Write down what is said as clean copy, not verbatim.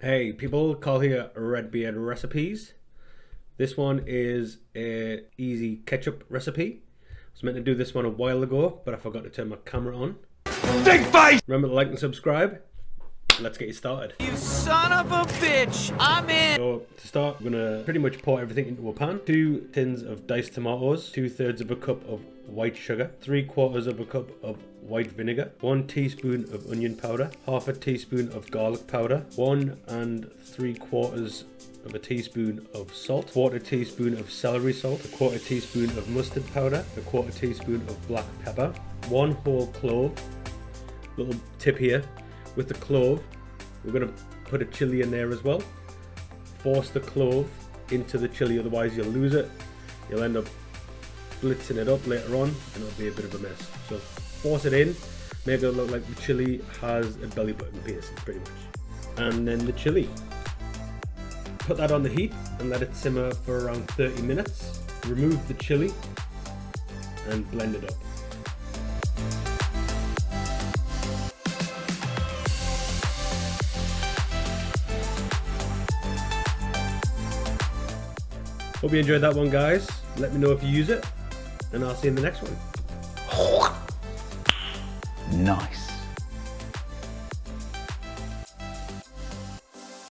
Hey people, Carl here, Redbeard Recipes. This one is a easy ketchup recipe. I was meant to do this one a while ago, but I forgot to turn my camera on. Big face! Remember to like and subscribe. Let's get you started. You son of a bitch! I'm in! So to start, we're gonna pretty much pour everything into a pan. 2 tins of diced tomatoes, 2/3 of a cup of white sugar, 3/4 of a cup of white vinegar, 1 teaspoon of onion powder, half a teaspoon of garlic powder, 1 3/4 of a teaspoon of salt, 1/4 teaspoon of celery salt, 1/4 teaspoon of mustard powder, 1/4 teaspoon of black pepper, 1 whole clove. Little tip here, with the clove, we're going to put a chili in there as well. Force the clove into the chili, otherwise you'll lose it. You'll end up blitzing it up later on and it'll be a bit of a mess. So force it in, make it look like the chili has a belly button piercing pretty much. And then the chili. Put that on the heat and let it simmer for around 30 minutes. Remove the chili and blend it up. Hope you enjoyed that one, guys. Let me know if you use it, and I'll see you in the next one. Nice.